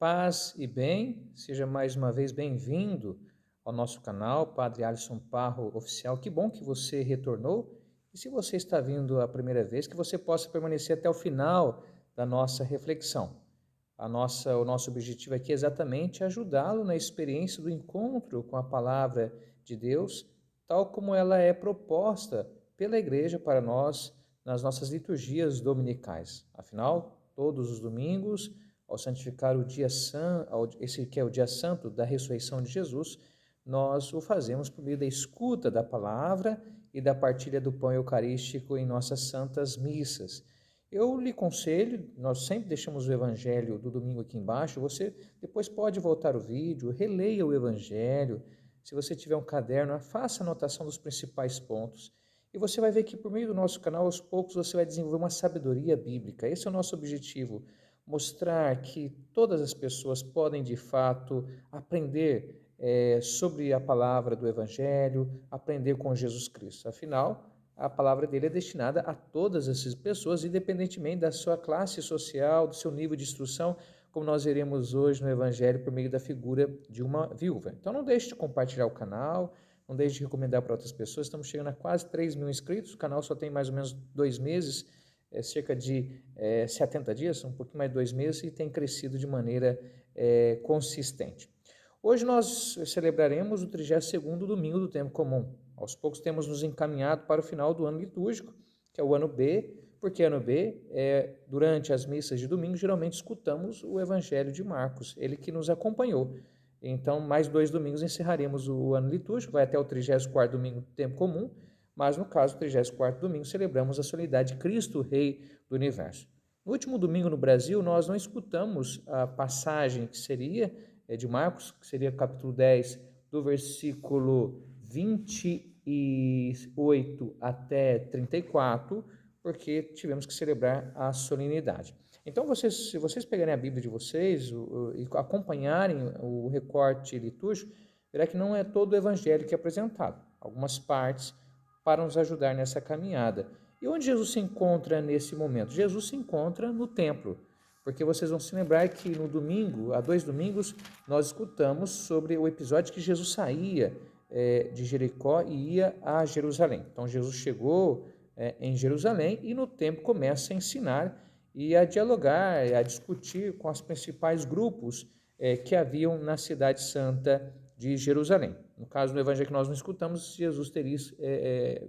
Paz e bem, seja mais uma vez bem-vindo ao nosso canal, Padre Alisson Parro Oficial. Que bom que você retornou. E se você está vindo a primeira vez, que você possa permanecer até o final da nossa reflexão. O nosso objetivo aqui é exatamente ajudá-lo na experiência do encontro com a palavra de Deus, tal como ela é proposta pela Igreja para nós nas nossas liturgias dominicais. Afinal, todos os domingos, ao santificar o dia santo, esse que é o dia santo da ressurreição de Jesus, nós o fazemos por meio da escuta da palavra e da partilha do pão eucarístico em nossas santas missas. Eu lhe aconselho, nós sempre deixamos o evangelho do domingo aqui embaixo, você depois pode voltar o vídeo, releia o evangelho, se você tiver um caderno, faça anotação dos principais pontos, e você vai ver que por meio do nosso canal, aos poucos, você vai desenvolver uma sabedoria bíblica. Esse é o nosso objetivo, mostrar que todas as pessoas podem, de fato, aprender sobre a palavra do evangelho, aprender com Jesus Cristo. Afinal, a palavra dele é destinada a todas essas pessoas, independentemente da sua classe social, do seu nível de instrução, como nós veremos hoje no Evangelho por meio da figura de uma viúva. Então não deixe de compartilhar o canal, não deixe de recomendar para outras pessoas. Estamos chegando a quase 3 mil inscritos, o canal só tem mais ou menos 2 meses, cerca de 70 dias, um pouquinho mais de 2 meses, e tem crescido de maneira consistente. Hoje nós celebraremos o 32º domingo do tempo comum. Aos poucos temos nos encaminhado para o final do ano litúrgico, que é o ano B, porque ano B, durante as missas de domingo, geralmente escutamos o Evangelho de Marcos, ele que nos acompanhou. Então, mais 2 domingos encerraremos o ano litúrgico, vai até o 34º domingo do tempo comum, mas no caso, o 34º domingo, celebramos a solenidade de Cristo, Rei do Universo. No último domingo no Brasil, nós não escutamos a passagem que seria de Marcos, que seria capítulo 10, do versículo 28 até 34, porque tivemos que celebrar a solenidade. Então, se vocês pegarem a Bíblia de vocês e acompanharem o recorte litúrgico, verá que não é todo o evangelho que é apresentado. Algumas partes para nos ajudar nessa caminhada. E onde Jesus se encontra nesse momento? Jesus se encontra no templo, porque vocês vão se lembrar que no domingo, há 2 domingos, nós escutamos sobre o episódio que Jesus saía de Jericó e ia a Jerusalém. Então, Jesus chegou em Jerusalém e no templo começa a ensinar e a dialogar, a discutir com os principais grupos que haviam na cidade santa de Jerusalém. No caso do evangelho que nós não escutamos, Jesus teria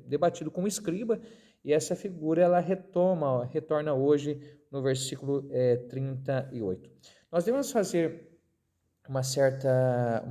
debatido com o escriba, e essa figura ela retorna hoje no versículo 38. Nós devemos fazer uma certa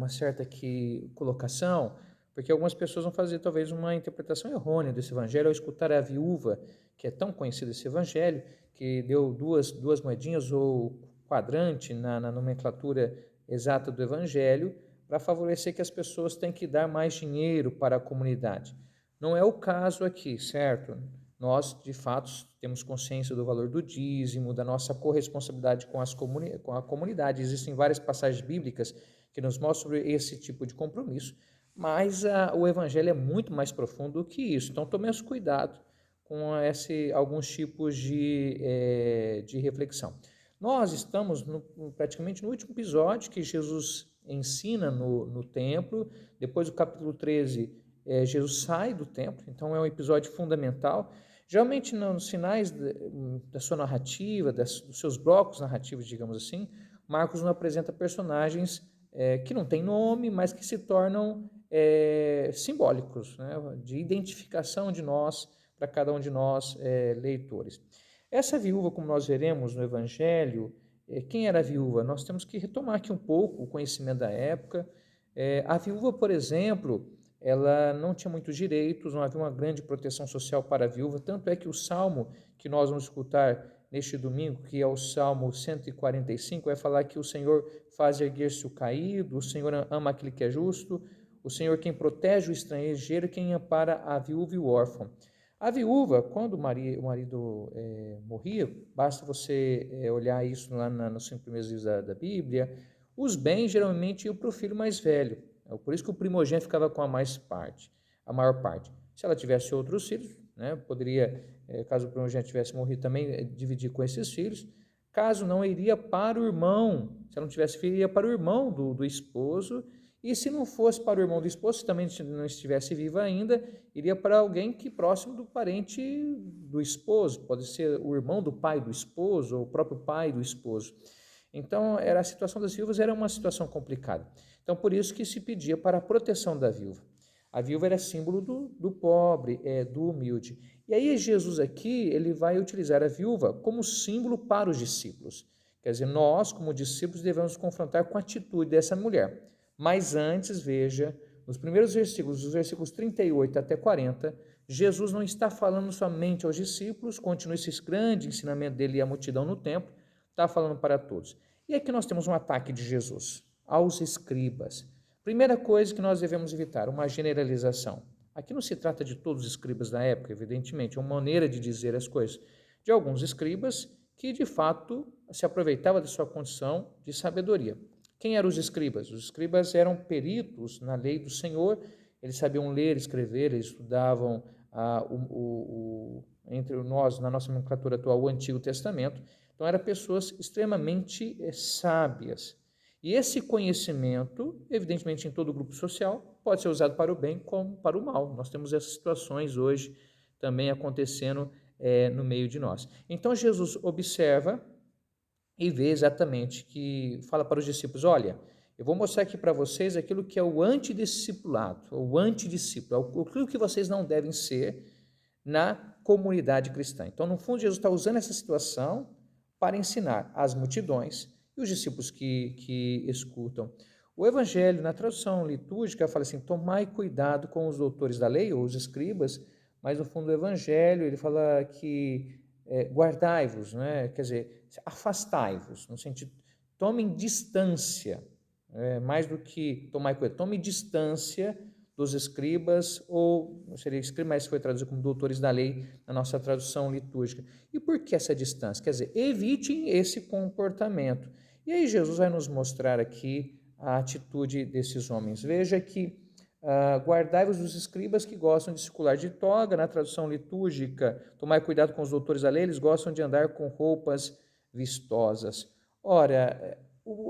colocação, porque algumas pessoas vão fazer talvez uma interpretação errônea desse evangelho ao escutar a viúva, que é tão conhecida esse evangelho, que deu duas moedinhas ou quadrante na nomenclatura exata do evangelho, para favorecer que as pessoas têm que dar mais dinheiro para a comunidade. Não é o caso aqui, certo? Nós, de fato, temos consciência do valor do dízimo, da nossa corresponsabilidade com a comunidade. Existem várias passagens bíblicas que nos mostram esse tipo de compromisso, mas o evangelho é muito mais profundo do que isso. Então, tomemos cuidado com alguns tipos de reflexão. Nós estamos praticamente no último episódio que Jesus ensina no templo. Depois do capítulo 13, Jesus sai do templo, então é um episódio fundamental. Geralmente, nos finais da sua narrativa, dos seus blocos narrativos, digamos assim, Marcos nos apresenta personagens que não têm nome, mas que se tornam simbólicos, né, de identificação de nós, para cada um de nós, leitores. Essa viúva, como nós veremos no Evangelho, quem era a viúva? Nós temos que retomar aqui um pouco o conhecimento da época. A viúva, por exemplo, ela não tinha muitos direitos, não havia uma grande proteção social para a viúva, tanto é que o salmo que nós vamos escutar neste domingo, que é o Salmo 145, vai falar que o Senhor faz erguer-se o caído, o Senhor ama aquele que é justo, o Senhor quem protege o estrangeiro, quem ampara a viúva e o órfão. A viúva, quando o marido morria, basta você olhar isso lá nos 5 primeiros livros da Bíblia, os bens geralmente iam para o filho mais velho. Por isso que o primogênito ficava com a maior parte. Se ela tivesse outros filhos, né, poderia, caso o primogênito tivesse morrido também, dividir com esses filhos. Caso não, iria para o irmão. Se ela não tivesse filho, iria para o irmão do esposo. E se não fosse para o irmão do esposo, se também não estivesse vivo ainda, iria para alguém que próximo do parente do esposo. Pode ser o irmão do pai do esposo ou o próprio pai do esposo. Então, a situação das viúvas era uma situação complicada. Então, por isso que se pedia para a proteção da viúva. A viúva era símbolo do pobre, do humilde. E aí Jesus aqui, ele vai utilizar a viúva como símbolo para os discípulos. Quer dizer, nós, como discípulos, devemos confrontar com a atitude dessa mulher. Mas antes, veja, nos primeiros versículos, dos versículos 38 até 40, Jesus não está falando somente aos discípulos, continua esse grande ensinamento dele e a multidão no templo, está falando para todos. E aqui nós temos um ataque de Jesus aos escribas. Primeira coisa que nós devemos evitar, uma generalização. Aqui não se trata de todos os escribas da época, evidentemente, é uma maneira de dizer as coisas. De alguns escribas que, de fato, se aproveitavam de sua condição de sabedoria. Quem eram os escribas? Os escribas eram peritos na lei do Senhor, eles sabiam ler, escrever, eles estudavam entre nós, na nossa nomenclatura atual, o Antigo Testamento. Então, eram pessoas extremamente sábias. E esse conhecimento, evidentemente, em todo grupo social, pode ser usado para o bem como para o mal. Nós temos essas situações hoje também acontecendo no meio de nós. Então, Jesus observa e vê exatamente que fala para os discípulos, olha, eu vou mostrar aqui para vocês aquilo que é o antidiscipulado, o antidiscípulo, aquilo que vocês não devem ser na comunidade cristã. Então, no fundo, Jesus está usando essa situação para ensinar as multidões e os discípulos que escutam. O Evangelho, na tradução litúrgica, fala assim, tomai cuidado com os doutores da lei, ou os escribas, mas no fundo do Evangelho ele fala que guardai-vos, né? Quer dizer, afastai-vos, no sentido, tomem distância, mais do que tomai cuidado, tomem distância dos escribas, ou não seria escriba, mas foi traduzido como doutores da lei na nossa tradução litúrgica. E por que essa distância? Quer dizer, evitem esse comportamento. E aí Jesus vai nos mostrar aqui a atitude desses homens. Veja que guardai-vos dos escribas que gostam de circular de toga, na tradução litúrgica, tomai cuidado com os doutores da lei, eles gostam de andar com roupas vistosas. Ora,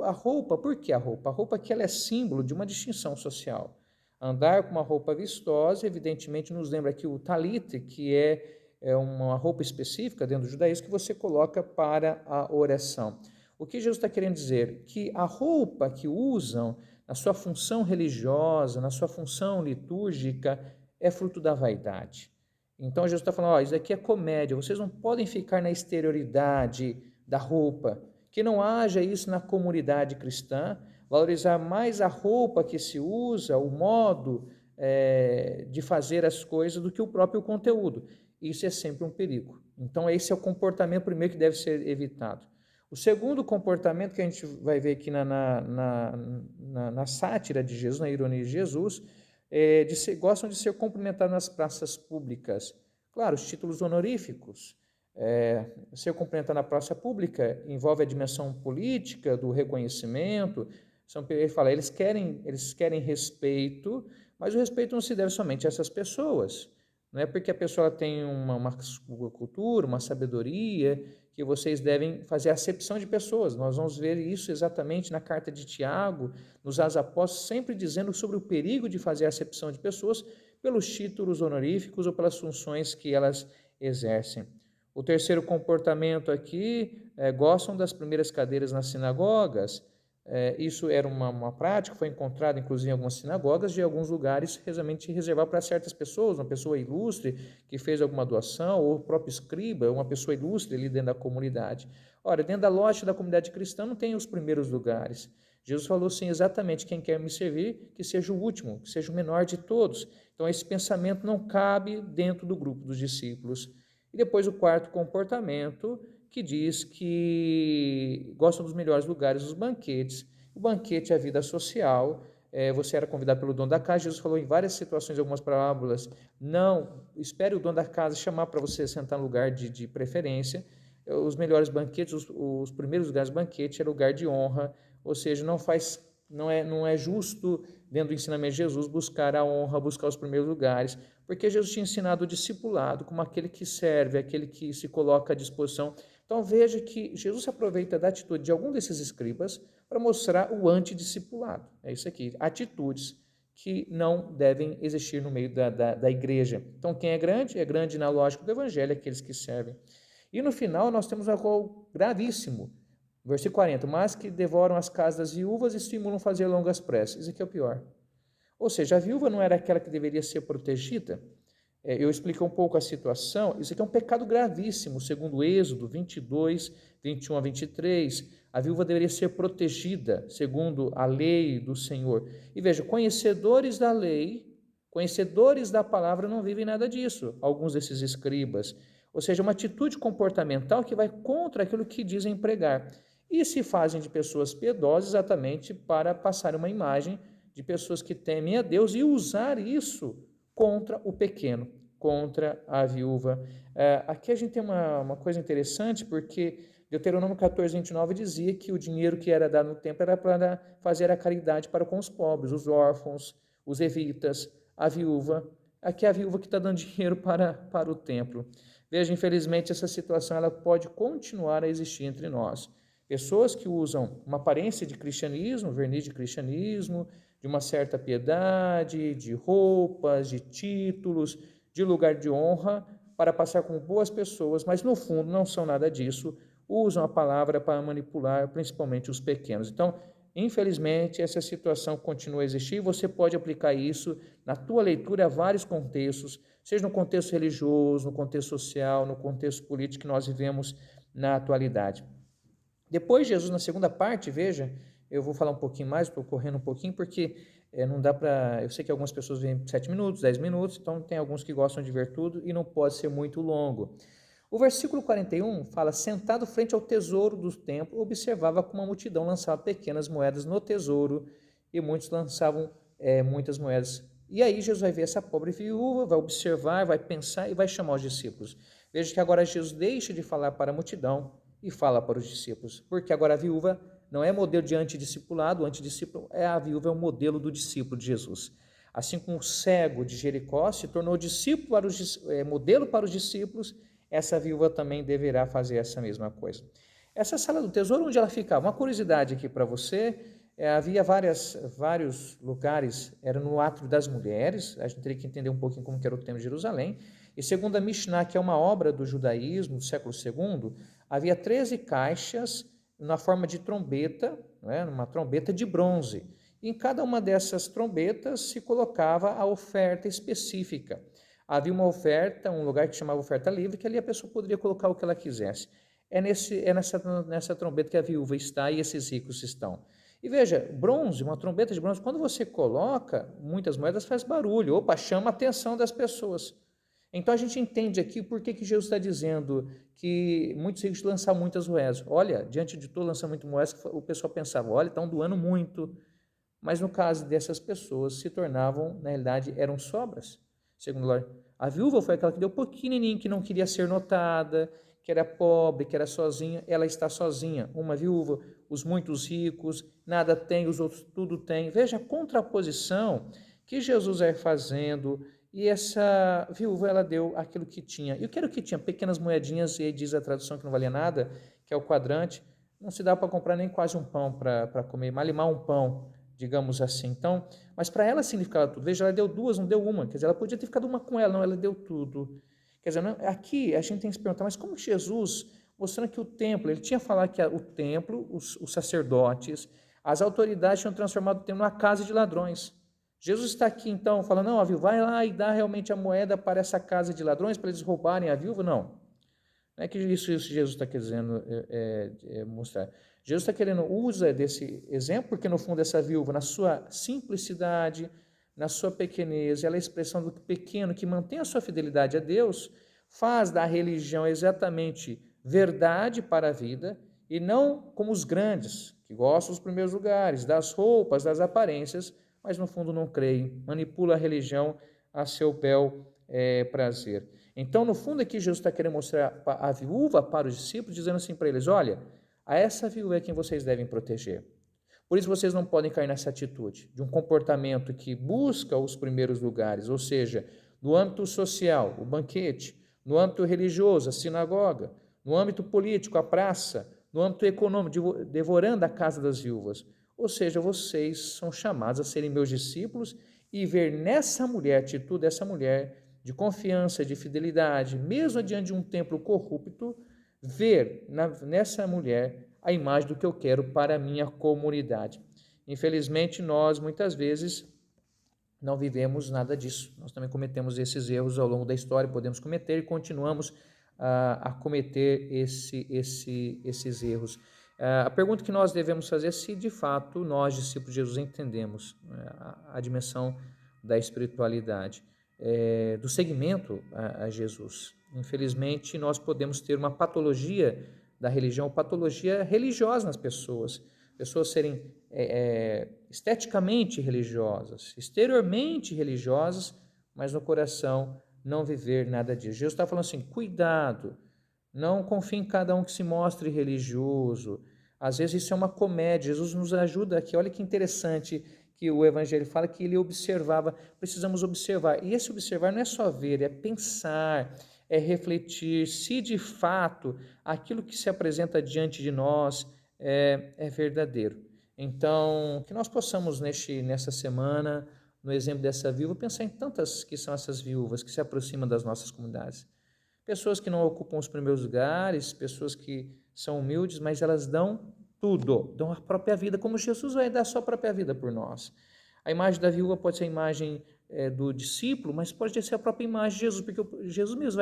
a roupa, por que a roupa? A roupa que ela é símbolo de uma distinção social. Andar com uma roupa vistosa, evidentemente, nos lembra aqui o talit, que é uma roupa específica dentro do judaísmo que você coloca para a oração. O que Jesus está querendo dizer? Que a roupa que usam na sua função religiosa, na sua função litúrgica, é fruto da vaidade. Então Jesus está falando, isso aqui é comédia, vocês não podem ficar na exterioridade da roupa, que não haja isso na comunidade cristã, valorizar mais a roupa que se usa, o modo de fazer as coisas do que o próprio conteúdo. Isso é sempre um perigo. Então esse é o comportamento primeiro que deve ser evitado. O segundo comportamento que a gente vai ver aqui na sátira de Jesus, na ironia de Jesus, gostam de ser cumprimentados nas praças públicas. Claro, os títulos honoríficos. Ser cumprimentado na praça pública envolve a dimensão política, do reconhecimuma ele fala, eles querem respeito, mas o respeito não se deve somente a essas pessoas. Não é porque a pessoa tem uma cultura, uma sabedoria, que vocês devem fazer acepção de pessoas. Nós vamos ver isso exatamente na carta de Tiago, nos Atos Apóstolos, sempre dizendo sobre o perigo de fazer acepção de pessoas pelos títulos honoríficos ou pelas funções que elas exercem. O terceiro comportamento aqui, gostam das primeiras cadeiras nas sinagogas. Isso era uma prática, foi encontrada inclusive em algumas sinagogas de alguns lugares realmente reservado para certas pessoas, uma pessoa ilustre que fez alguma doação, ou o próprio escriba, uma pessoa ilustre ali dentro da comunidade. Ora, dentro da lógica da comunidade cristã não tem os primeiros lugares. Jesus falou assim, exatamente, quem quer me servir, que seja o último, que seja o menor de todos. Então esse pensamento não cabe dentro do grupo dos discípulos. E depois o quarto comportamento, que diz que gostam dos melhores lugares, os banquetes. O banquete é a vida social, você era convidado pelo dono da casa, Jesus falou em várias situações, algumas parábolas, não, espere o dono da casa chamar para você sentar no lugar de preferência. Os melhores banquetes, os primeiros lugares de banquete é lugar de honra, ou seja, não é justo, dentro do ensinamento de Jesus, buscar a honra, buscar os primeiros lugares, porque Jesus tinha ensinado o discipulado como aquele que serve, aquele que se coloca à disposição Então veja que Jesus se aproveita da atitude de algum desses escribas para mostrar o antidiscipulado. É isso aqui, atitudes que não devem existir no meio da igreja. Então quem é grande na lógica do evangelho, aqueles que servem. E no final nós temos algo gravíssimo. Versículo 40, mas que devoram as casas das viúvas e estimulam a fazer longas preces. Isso aqui é o pior. Ou seja, a viúva não era aquela que deveria ser protegida? Eu explico um pouco a situação. Isso aqui é um pecado gravíssimo, segundo Êxodo 22, 21 a 23. A viúva deveria ser protegida, segundo a lei do Senhor. E veja, conhecedores da lei, conhecedores da palavra, não vivem nada disso, alguns desses escribas. Ou seja, uma atitude comportamental que vai contra aquilo que dizem pregar. E se fazem de pessoas piedosas exatamente para passar uma imagem de pessoas que temem a Deus e usar isso contra o pequeno, contra a viúva. Aqui a gente tem uma coisa interessante, porque Deuteronômio 14, 29 dizia que o dinheiro que era dado no templo era para fazer a caridade para com os pobres, os órfãos, os levitas, a viúva. Aqui é a viúva que está dando dinheiro para o templo. Veja, infelizmente, essa situação ela pode continuar a existir entre nós. Pessoas que usam uma aparência de cristianismo, verniz de cristianismo, de uma certa piedade, de roupas, de títulos, de lugar de honra, para passar como boas pessoas, mas no fundo não são nada disso, usam a palavra para manipular principalmente os pequenos. Então, infelizmente, essa situação continua a existir e você pode aplicar isso na tua leitura a vários contextos, seja no contexto religioso, no contexto social, no contexto político que nós vivemos na atualidade. Depois, Jesus, na segunda parte, veja, eu vou falar um pouquinho mais, estou correndo um pouquinho, porque não dá para... Eu sei que algumas pessoas vêm 7 minutos, 10 minutos, então tem alguns que gostam de ver tudo e não pode ser muito longo. O versículo 41 fala, sentado frente ao tesouro do templo, observava como a multidão lançava pequenas moedas no tesouro e muitos lançavam muitas moedas. E aí Jesus vai ver essa pobre viúva, vai observar, vai pensar e vai chamar os discípulos. Veja que agora Jesus deixa de falar para a multidão e fala para os discípulos, porque agora a viúva não é modelo de antidiscipulado, o antidiscípulo a viúva é o modelo do discípulo de Jesus. Assim como o cego de Jericó se tornou discípulo modelo para os discípulos, essa viúva também deverá fazer essa mesma coisa. Essa sala do tesouro, onde ela ficava? Uma curiosidade aqui para você, havia vários lugares, era no átrio das mulheres, a gente teria que entender um pouquinho como que era o templo de Jerusalém, e segundo a Mishnah, que é uma obra do judaísmo do século II, havia 13 caixas na forma de trombeta, uma trombeta de bronze. E em cada uma dessas trombetas se colocava a oferta específica. Havia uma oferta, um lugar que chamava oferta livre, que ali a pessoa poderia colocar o que ela quisesse. É nessa trombeta que a viúva está e esses ricos estão. E veja, bronze, uma trombeta de bronze, quando você coloca muitas moedas, faz barulho, chama a atenção das pessoas. Então a gente entende aqui por que Jesus está dizendo que muitos ricos lançavam muitas moedas. Olha, diante de todo lançamento de moedas, o pessoal pensava, olha, estão doando muito. Mas no caso dessas pessoas, se tornavam, na realidade, eram sobras. Segundo a viúva foi aquela que deu pequenininho, que não queria ser notada, que era pobre, que era sozinha. Ela está sozinha, uma viúva. Os muitos ricos, nada tem, os outros tudo têm. Veja a contraposição que Jesus vai fazendo. E essa viúva, ela deu aquilo que tinha. E o que era o que tinha? Pequenas moedinhas, e aí diz a tradução que não valia nada, que é o quadrante. Não se dá para comprar nem quase um pão para comer, malimar um pão, digamos assim. Então, mas para ela significava tudo. Veja, ela deu duas, não deu uma. Quer dizer, ela podia ter ficado uma com ela, não, ela deu tudo. Quer dizer, não, aqui a gente tem que se perguntar, mas como Jesus, mostrando que o templo, ele tinha falado que o templo, os sacerdotes, as autoridades tinham transformado o templo numa casa de ladrões. Jesus está aqui, então, falando, não, a viúva, vai lá e dá realmente a moeda para essa casa de ladrões, para eles roubarem a viúva? Não. Não é que isso Jesus está querendo mostrar. Jesus está querendo, usa desse exemplo, porque no fundo essa viúva, na sua simplicidade, na sua pequenez, ela é a expressão do pequeno que mantém a sua fidelidade a Deus, faz da religião exatamente verdade para a vida, e não como os grandes, que gostam dos primeiros lugares, das roupas, das aparências, mas no fundo não creem, manipula a religião a seu bel prazer. Então, no fundo, aqui Jesus está querendo mostrar a viúva para os discípulos, dizendo assim para eles, olha, a essa viúva é quem vocês devem proteger. Por isso vocês não podem cair nessa atitude de um comportamento que busca os primeiros lugares, ou seja, no âmbito social, o banquete, no âmbito religioso, a sinagoga, no âmbito político, a praça, no âmbito econômico, devorando a casa das viúvas. Ou seja, vocês são chamados a serem meus discípulos e ver nessa mulher, a atitude dessa mulher de confiança, de fidelidade, mesmo diante de um templo corrupto, ver nessa mulher a imagem do que eu quero para a minha comunidade. Infelizmente, nós muitas vezes não vivemos nada disso. Nós também cometemos esses erros ao longo da história, podemos cometer e continuamos a cometer esses erros. A pergunta que nós devemos fazer é se de fato nós, discípulos de Jesus, entendemos a dimensão da espiritualidade, do seguimento a Jesus. Infelizmente, nós podemos ter uma patologia da religião, patologia religiosa nas pessoas serem esteticamente religiosas, exteriormente religiosas, mas no coração não viver nada disso. Jesus está falando assim, cuidado, não confie em cada um que se mostre religioso. Às vezes isso é uma comédia, Jesus nos ajuda aqui, olha que interessante que o Evangelho fala que ele observava, precisamos observar, e esse observar não é só ver, é pensar, é refletir se de fato aquilo que se apresenta diante de nós é verdadeiro. Então, que nós possamos nessa semana, no exemplo dessa viúva, pensar em tantas que são essas viúvas que se aproximam das nossas comunidades. Pessoas que não ocupam os primeiros lugares, pessoas que são humildes, mas elas dão tudo, dão a própria vida, como Jesus vai dar a sua própria vida por nós. A imagem da viúva pode ser a imagem do discípulo, mas pode ser a própria imagem de Jesus, porque Jesus mesmo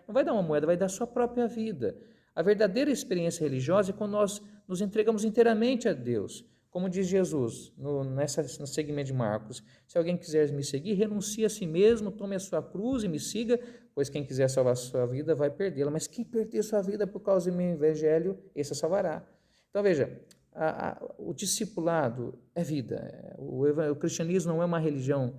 não vai dar uma moeda, vai dar a sua própria vida. A verdadeira experiência religiosa é quando nós nos entregamos inteiramente a Deus. Como diz Jesus no segmento de Marcos, se alguém quiser me seguir, renuncie a si mesmo, tome a sua cruz e me siga, pois quem quiser salvar a sua vida vai perdê-la, mas quem perder sua vida por causa do meu evangelho, esse a salvará. Então veja, o discipulado é vida, o cristianismo não é uma religião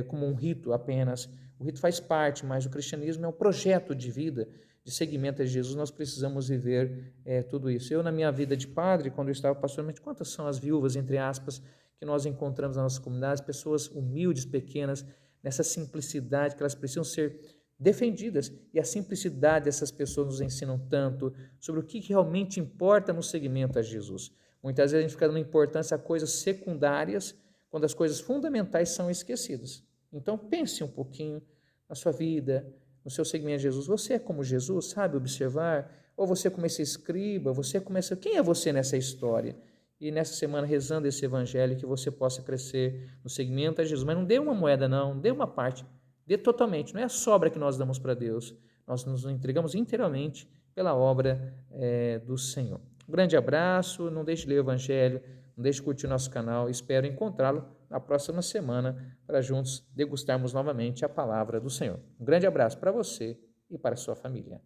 como um rito apenas, o rito faz parte, mas o cristianismo é um projeto de vida, de seguimento a Jesus, nós precisamos viver tudo isso. Eu, na minha vida de padre, quando eu estava pastoralmente, quantas são as viúvas, entre aspas, que nós encontramos nas nossas comunidades, pessoas humildes, pequenas, nessa simplicidade, que elas precisam ser defendidas, e a simplicidade dessas pessoas nos ensinam tanto sobre o que realmente importa no seguimento a Jesus. Muitas vezes a gente fica dando importância a coisas secundárias, quando as coisas fundamentais são esquecidas. Então pense um pouquinho na sua vida, no seu segmento a Jesus. Você é como Jesus, sabe observar? Ou você como esse escriba, quem é você nessa história? E nessa semana, rezando esse evangelho, que você possa crescer no segmento a Jesus. Mas não dê uma moeda não, dê uma parte, dê totalmente. Não é a sobra que nós damos para Deus, nós nos entregamos inteiramente pela obra do Senhor. Um grande abraço, não deixe de ler o evangelho, não deixe de curtir o nosso canal, espero encontrá-lo na próxima semana para juntos degustarmos novamente a palavra do Senhor. Um grande abraço para você e para a sua família.